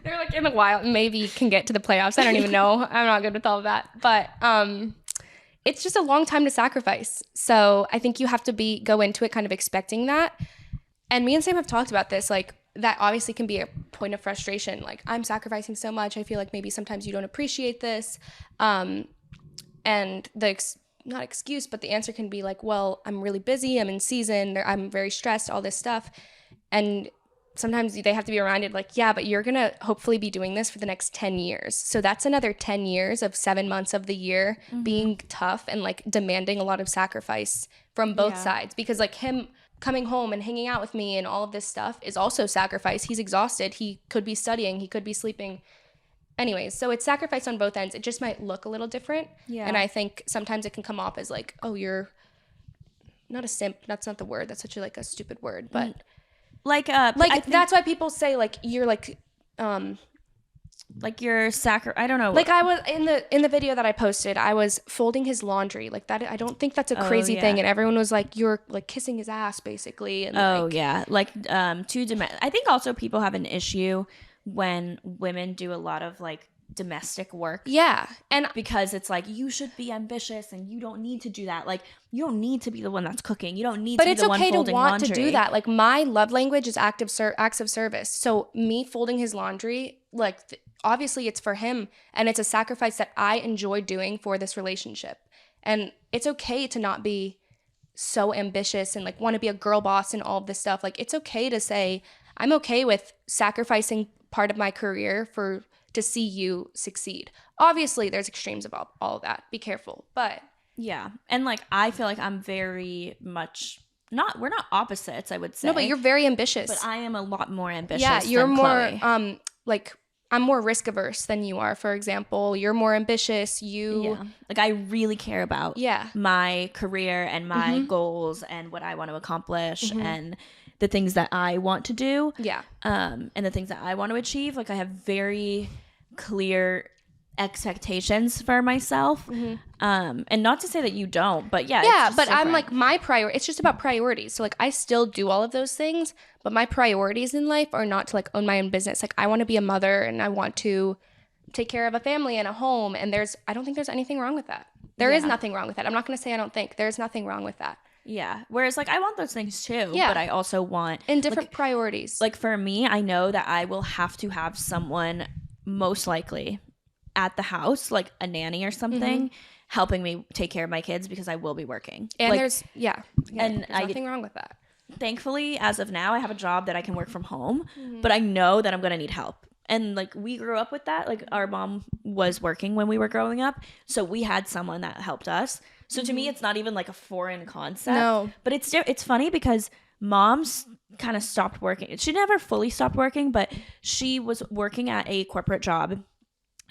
Speaker 2: They're like in the wild, maybe can get to the playoffs. I don't even know. I'm not good with all of that. But it's just a long time to sacrifice. So I think you have to go into it kind of expecting that. And me and Sam have talked about this, like, that obviously can be a point of frustration. Like, I'm sacrificing so much. I feel like maybe sometimes you don't appreciate this. And not excuse, but the answer can be like, well, I'm really busy. I'm in season. I'm very stressed, all this stuff. And sometimes they have to be reminded like, yeah, but you're going to hopefully be doing this for the next 10 years. So that's another 10 years of 7 months of the year being tough and like demanding a lot of sacrifice from both sides. Because like him coming home and hanging out with me and all of this stuff is also sacrifice. He's exhausted. He could be studying. He could be sleeping. Anyways, so it's sacrifice on both ends. It just might look a little different. Yeah. And I think sometimes it can come off as like, oh, you're not a simp. That's not the word. That's such a stupid word. But that's why people say like you're like
Speaker 1: you're I don't know.
Speaker 2: Like I was in the video that I posted, I was folding his laundry like that. I don't think that's a crazy thing, and everyone was like, "You're like kissing his ass, basically." And
Speaker 1: I think also people have an issue when women do a lot of like domestic work.
Speaker 2: Yeah, and
Speaker 1: because it's like you should be ambitious and you don't need to do that. Like you don't need to be the one that's cooking. You don't need to be the one folding laundry. But it's okay to want to do that. Like my love language is acts of service. So me folding his laundry, like obviously it's for him, and it's a sacrifice that I enjoy doing for this relationship. And it's okay to not be so ambitious and like want to be a girl boss and all of this stuff. Like it's okay to say I'm okay with sacrificing part of my career to see you succeed. Obviously there's extremes of all of that. Be careful. But yeah. And like I feel like I'm very much we're not opposites, I would say.
Speaker 2: No, but you're very ambitious.
Speaker 1: But I am a lot more ambitious.
Speaker 2: Yeah, you're
Speaker 1: than
Speaker 2: more
Speaker 1: Chloe.
Speaker 2: like I'm more risk averse than you are, for example. You're more ambitious.
Speaker 1: Like I really care about my career and my goals and what I want to accomplish and the things that I want to do.
Speaker 2: Yeah.
Speaker 1: And the things that I want to achieve. Like I have very clear expectations for myself. And not to say that you don't, but but
Speaker 2: different. I'm like my priority. It's just about priorities. So like I still do all of those things, but my priorities in life are not to like own my own business. Like I want to be a mother and I want to take care of a family and a home. And I don't think there's anything wrong with that. There is nothing wrong with that. I'm not going to say I don't think. There's nothing wrong with that.
Speaker 1: Yeah. Whereas like I want those things too, but I also want
Speaker 2: in different priorities.
Speaker 1: Like for me, I know that I will have to have someone most likely at the house, like a nanny or something, helping me take care of my kids because I will be working.
Speaker 2: And
Speaker 1: like,
Speaker 2: there's nothing wrong with that.
Speaker 1: Thankfully, as of now, I have a job that I can work from home, but I know that I'm going to need help. And like we grew up with that. Like our mom was working when we were growing up, so we had someone that helped us. So to me, it's not even like a foreign concept. No. But it's funny because mom's kind of stopped working. She never fully stopped working, but she was working at a corporate job.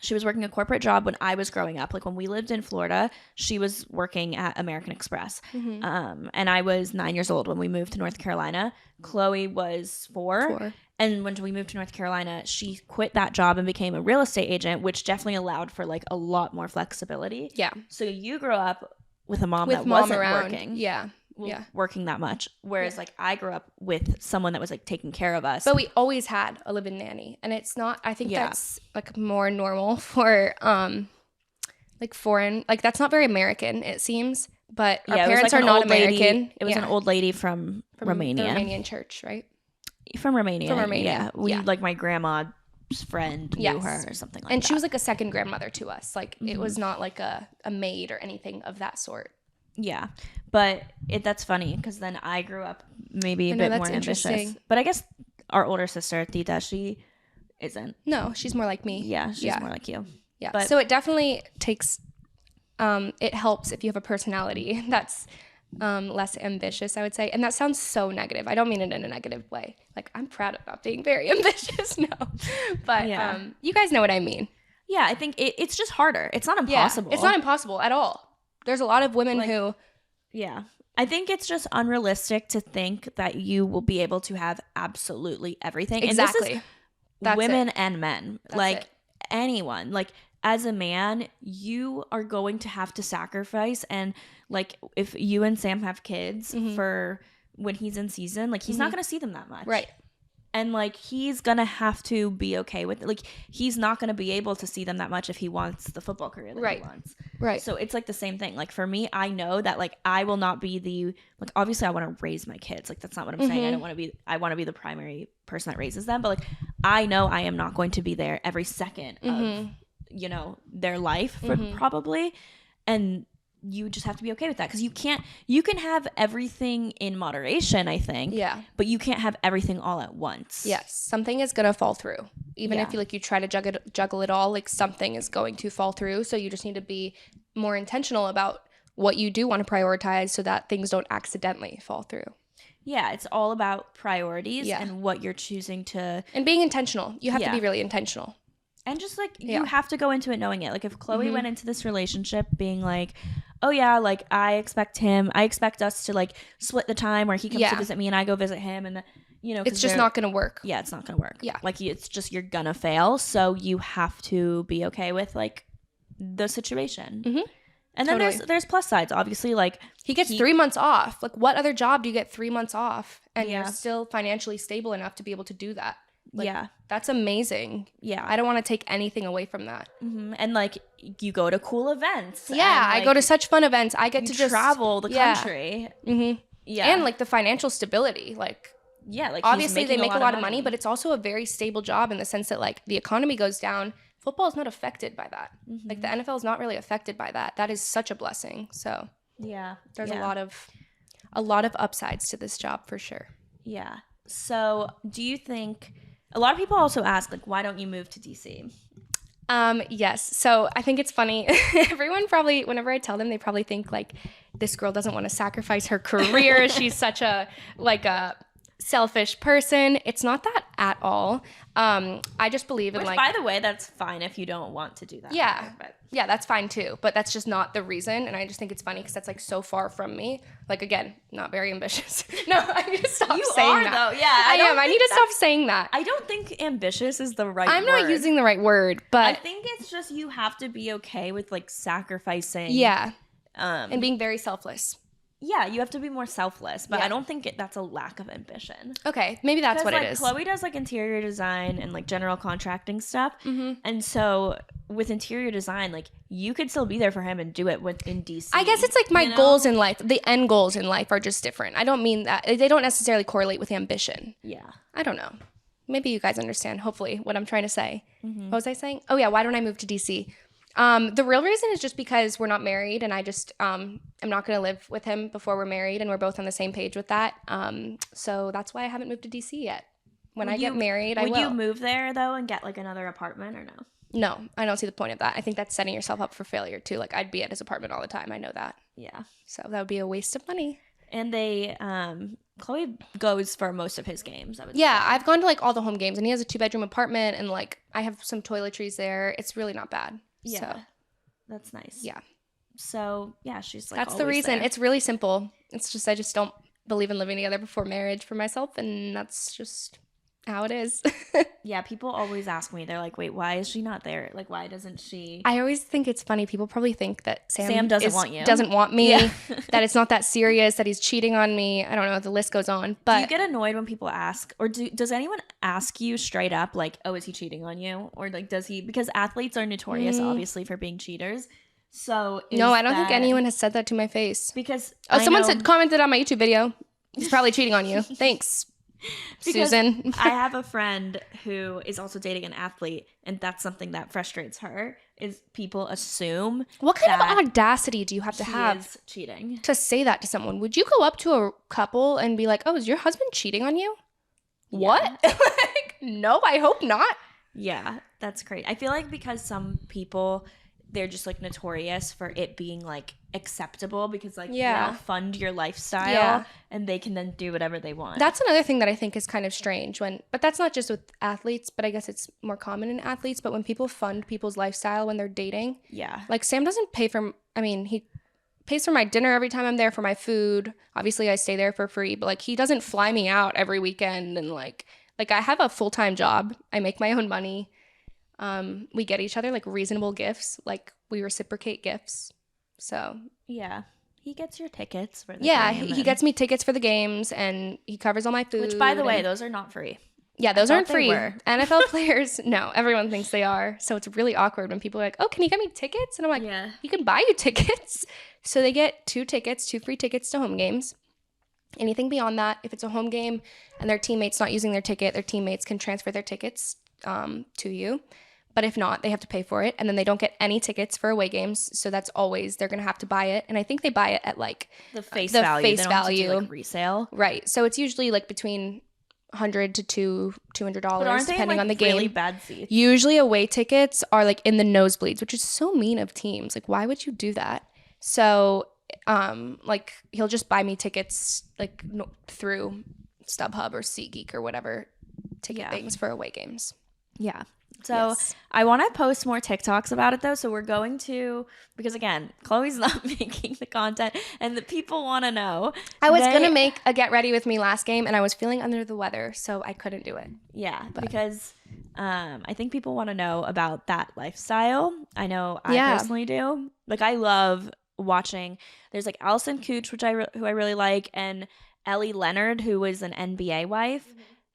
Speaker 1: She was working a corporate job when I was growing up. Like when we lived in Florida, she was working at American Express. And I was 9 years old when we moved to North Carolina. Chloe was four. And when we moved to North Carolina, she quit that job and became a real estate agent, which definitely allowed for like a lot more flexibility.
Speaker 2: Yeah.
Speaker 1: So you grew up with a mom that wasn't
Speaker 2: around.
Speaker 1: working.
Speaker 2: Yeah.
Speaker 1: working that much. Whereas like I grew up with someone that was like taking care of us.
Speaker 2: But we always had a live-in nanny, and it's not. I think that's like more normal for like foreign. Like that's not very American, it seems. But our parents are not American.
Speaker 1: It was an old lady from Romania,
Speaker 2: the Romanian church, right?
Speaker 1: From Romania.
Speaker 2: From Romania.
Speaker 1: Yeah, like my grandma's friend knew her or something like that.
Speaker 2: And she was like a second grandmother to us. Like it was not like a maid or anything of that sort.
Speaker 1: Yeah, but that's funny because then I grew up maybe a bit more ambitious. But I guess our older sister Tita, she isn't.
Speaker 2: No, she's more like me.
Speaker 1: Yeah, she's more like you.
Speaker 2: Yeah, but so it definitely takes. It helps if you have a personality that's less ambitious, I would say. And that sounds so negative. I don't mean it in a negative way. Like, I'm proud of not being very ambitious, no. But you guys know what I mean.
Speaker 1: Yeah, I think it's just harder. It's not impossible.
Speaker 2: Yeah, it's not impossible at all. There's a lot of women who...
Speaker 1: Yeah. I think it's just unrealistic to think that you will be able to have absolutely everything.
Speaker 2: Exactly.
Speaker 1: And this is women and men. Like, anyone. Like, as a man, you are going to have to sacrifice. And like if you and Sam have kids for when he's in season, like he's not going to see them that much.
Speaker 2: Right.
Speaker 1: And like he's going to have to be okay with it. Like he's not going to be able to see them that much if he wants the football career that he wants.
Speaker 2: Right.
Speaker 1: So it's like the same thing. Like for me, I know that like I will not be the like obviously I want to raise my kids. Like that's not what I'm saying. I want to be the primary person that raises them, but like I know I am not going to be there every second of you know their life for probably, and you just have to be okay with that because you can have everything in moderation, I think, but you can't have everything all at once.
Speaker 2: Yes, something is gonna fall through even if you try to juggle it all. Like something is going to fall through, so you just need to be more intentional about what you do want to prioritize so that things don't accidentally fall through.
Speaker 1: Yeah, it's all about priorities and what you're choosing to,
Speaker 2: and being intentional. You have to be really intentional.
Speaker 1: And just like you have to go into it knowing it. Like if Chloe went into this relationship being like, oh yeah, like I expect us to like split the time where he comes to visit me and I go visit him, and you know,
Speaker 2: it's just not gonna work.
Speaker 1: Yeah, it's not gonna work. Yeah, like it's just you're gonna fail. So you have to be okay with like the situation. And then there's plus sides, obviously. Like
Speaker 2: he gets 3 months off. Like what other job do you get 3 months off and you're still financially stable enough to be able to do that? Like, that's amazing. Yeah, I don't want to take anything away from that.
Speaker 1: And like you go to cool events.
Speaker 2: Yeah,
Speaker 1: and, like,
Speaker 2: I go to such fun events. I get to just
Speaker 1: travel the country. Yeah,
Speaker 2: and like the financial stability. Like
Speaker 1: like
Speaker 2: obviously they make a lot of money, but it's also a very stable job in the sense that like the economy goes down. Football is not affected by that. Like the NFL is not really affected by that. That is such a blessing. So there's a lot of upsides to this job for sure. Yeah.
Speaker 1: So do you think? A lot of people also ask, like, why don't you move to DC?
Speaker 2: Yes. So I think it's funny. Everyone probably, whenever I tell them, they probably think, like, this girl doesn't want to sacrifice her career. She's such a selfish person. It's not that at all. I just believe in,
Speaker 1: like... by the way, that's fine if you don't want to do that.
Speaker 2: Yeah. Yeah, that's fine, too. But that's just not the reason. And I just think it's funny because that's, like, so far from me. Like, again, not very ambitious. No, I need to stop saying that.
Speaker 1: Though. Yeah,
Speaker 2: I am. I need to stop saying that.
Speaker 1: I don't think ambitious is the right word.
Speaker 2: I'm not using the right word, but...
Speaker 1: I think it's just you have to be okay with, like, sacrificing.
Speaker 2: Yeah. And being very selfless.
Speaker 1: Yeah, you have to be more selfless, but I don't think that's a lack of ambition.
Speaker 2: Okay, maybe that's what it is.
Speaker 1: Chloe does like interior design and like general contracting stuff, and so with interior design, like you could still be there for him and do it in DC.
Speaker 2: I guess it's like my goals in life, the end goals in life are just different. I don't mean that they don't necessarily correlate with ambition.
Speaker 1: Yeah,
Speaker 2: I don't know. Maybe you guys understand. Hopefully, what I'm trying to say. What was I saying? Oh yeah, why don't I move to DC? The real reason is just because we're not married, and I just I'm not going to live with him before we're married, and we're both on the same page with that. So that's why I haven't moved to DC yet. When I get married, I will.
Speaker 1: Would you move there though and get like another apartment or no?
Speaker 2: No, I don't see the point of that. I think that's setting yourself up for failure too. Like I'd be at his apartment all the time. I know that.
Speaker 1: Yeah.
Speaker 2: So that would be a waste of money.
Speaker 1: And they Chloe goes for most of his games, I would say.
Speaker 2: I've gone to like all the home games, and he has a 2-bedroom apartment, and like I have some toiletries there. It's really not bad.
Speaker 1: Yeah.
Speaker 2: So.
Speaker 1: That's nice.
Speaker 2: Yeah.
Speaker 1: So, yeah, she's like
Speaker 2: that's the reason.
Speaker 1: There.
Speaker 2: It's really simple. It's just I just don't believe in living together before marriage for myself, and that's just how it is.
Speaker 1: Yeah, people always ask me. They're like, "Wait, why is she not there? Like, why doesn't she?"
Speaker 2: I always think it's funny. People probably think that
Speaker 1: Sam doesn't want you.
Speaker 2: doesn't want me,
Speaker 1: Yeah.
Speaker 2: that it's not that serious, that he's cheating on me. I don't know. The list goes on. But
Speaker 1: do you get annoyed when people ask, or does anyone ask you straight up, like, "Oh, is he cheating on you?" Or like, does he? Because athletes are notorious, obviously, for being cheaters. So
Speaker 2: no, I don't think anyone has said that to my face.
Speaker 1: Because
Speaker 2: someone commented on my YouTube video. He's probably cheating on you. Thanks. Susan.
Speaker 1: I have a friend who is also dating an athlete, and that's something that frustrates her, is people assume
Speaker 2: what kind of audacity do you have to have
Speaker 1: is cheating
Speaker 2: to say that to someone? Would you go up to a couple and be like, "Oh, is your husband cheating on you?" Yeah. What? Like, no, I hope not.
Speaker 1: Yeah, that's great. I feel like because some people, they're just like notorious for it being like acceptable because like they'll fund your lifestyle and they can then do whatever they want.
Speaker 2: That's another thing that I think is kind of strange but that's not just with athletes, but I guess it's more common in athletes, but when people fund people's lifestyle when they're dating. Yeah. Like Sam doesn't pay for, he pays for my dinner every time I'm there, for my food. Obviously I stay there for free, but like he doesn't fly me out every weekend, and like I have a full-time job. I make my own money. We get each other like reasonable gifts, like we reciprocate gifts. So
Speaker 1: yeah, he gets your tickets for the game.
Speaker 2: He gets me tickets for the games, and he covers all my food.
Speaker 1: Which, by the way, those are not free.
Speaker 2: Yeah, those aren't free. NFL players, no, everyone thinks they are. So it's really awkward when people are like, "Oh, can you get me tickets?" And I'm like, "Yeah, he can buy you tickets." So they get 2 free tickets to home games. Anything beyond that, if it's a home game and their teammate's not using their ticket, their teammates can transfer their tickets to you. But if not, they have to pay for it. And then they don't get any tickets for away games. So that's always, they're going to have to buy it. And I think they buy it at like
Speaker 1: the face value. They don't
Speaker 2: value.
Speaker 1: Have to do, like, resale.
Speaker 2: Right. So it's usually like between $100 to $200 depending on the game.
Speaker 1: Really bad seats?
Speaker 2: Usually away tickets are like in the nosebleeds, which is so mean of teams. Like, why would you do that? So like he'll just buy me tickets like through StubHub or SeatGeek or whatever ticket things for away games.
Speaker 1: Yeah. So I want to post more TikToks about it though. So we're going to, because again, Chloe's not making the content and the people want to know.
Speaker 2: I was going to make a get ready with me last game and I was feeling under the weather, so I couldn't do it.
Speaker 1: Yeah, because I think people want to know about that lifestyle. I know I personally do. Like I love watching, there's like Allison Cooch, who I really like, and Ellie Leonard, who was an NBA wife,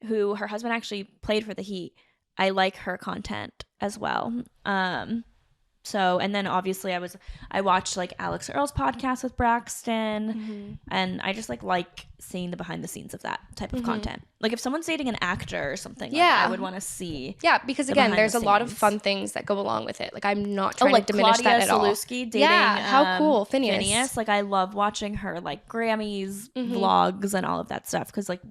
Speaker 1: who her husband actually played for the Heat. I like her content as well. So, and then obviously I watched like Alex Earl's podcast with Braxton, and I just like seeing the behind the scenes of that type of content. Like if someone's dating an actor or something, like, I would want to see.
Speaker 2: Yeah, because again, there's a lot of fun things that go along with it. Like I'm not trying to diminish
Speaker 1: Claudia
Speaker 2: that at
Speaker 1: Salewski
Speaker 2: all.
Speaker 1: Dating,
Speaker 2: how cool, Phineas.
Speaker 1: Like I love watching her like Grammys vlogs and all of that stuff, because like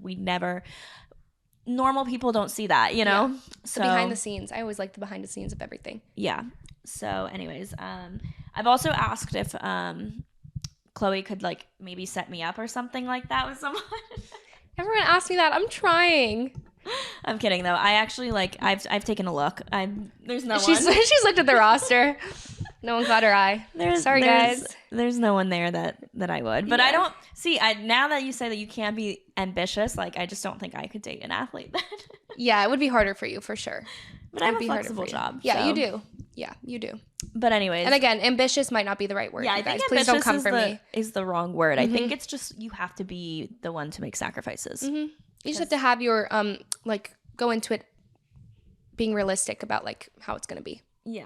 Speaker 1: normal people don't see that, you know?
Speaker 2: Yeah. So behind the scenes. I always like the behind the scenes of everything.
Speaker 1: Yeah. So anyways, I've also asked if Chloe could like maybe set me up or something like that with someone.
Speaker 2: Everyone asks me that. I'm trying.
Speaker 1: I'm kidding though. I actually like I've taken a look. There's no one.
Speaker 2: She's looked at the roster. No one caught her eye. Sorry guys.
Speaker 1: There's no one there that I would. But I don't see. Now that you say that you can't be ambitious, like I just don't think I could date an athlete then.
Speaker 2: Yeah, it would be harder for you for sure.
Speaker 1: But I have a flexible job.
Speaker 2: Yeah,
Speaker 1: so.
Speaker 2: you do. Yeah, you do.
Speaker 1: But anyways.
Speaker 2: And again, ambitious might not be the right word.
Speaker 1: Yeah, I think
Speaker 2: please don't come for me.
Speaker 1: Is the wrong word. I think it's just you have to be the one to make sacrifices.
Speaker 2: You just have to have your like go into it being realistic about like how it's going to be.
Speaker 1: Yeah.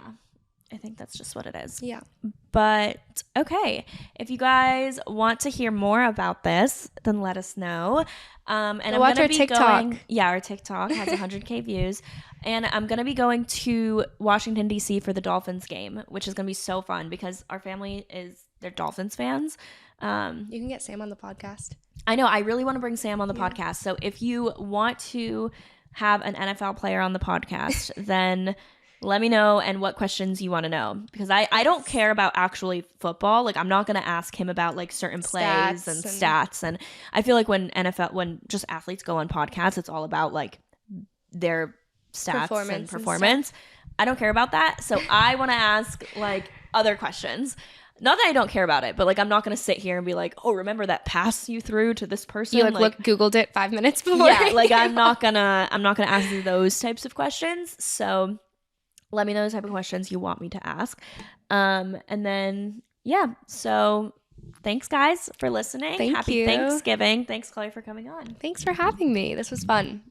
Speaker 1: I think that's just what it is.
Speaker 2: Yeah.
Speaker 1: But okay, if you guys want to hear more about this, then let us know. And I'm
Speaker 2: watch
Speaker 1: gonna
Speaker 2: our
Speaker 1: be
Speaker 2: TikTok.
Speaker 1: Our TikTok has 100K views, and I'm gonna be going to Washington D.C. for the Dolphins game, which is gonna be so fun because our family they're Dolphins fans.
Speaker 2: You can get Sam on the podcast.
Speaker 1: I know. I really want to bring Sam on the podcast. So if you want to have an NFL player on the podcast, then let me know and what questions you want to know, because I don't care about actually football. Like I'm not going to ask him about like certain plays and stats. And I feel like when just athletes go on podcasts, it's all about like their stats and performance. I don't care about that. So I want to ask like other questions. Not that I don't care about it, but like I'm not gonna sit here and be like, oh, remember that pass you threw to this person?
Speaker 2: You like Googled it 5 minutes before.
Speaker 1: Yeah, like I'm not gonna ask those types of questions. So let me know the type of questions you want me to ask. And then yeah, so thanks guys for listening.
Speaker 2: Thank
Speaker 1: Happy
Speaker 2: you.
Speaker 1: Thanksgiving. Thanks, Chloe, for coming on.
Speaker 2: Thanks for having me. This was fun.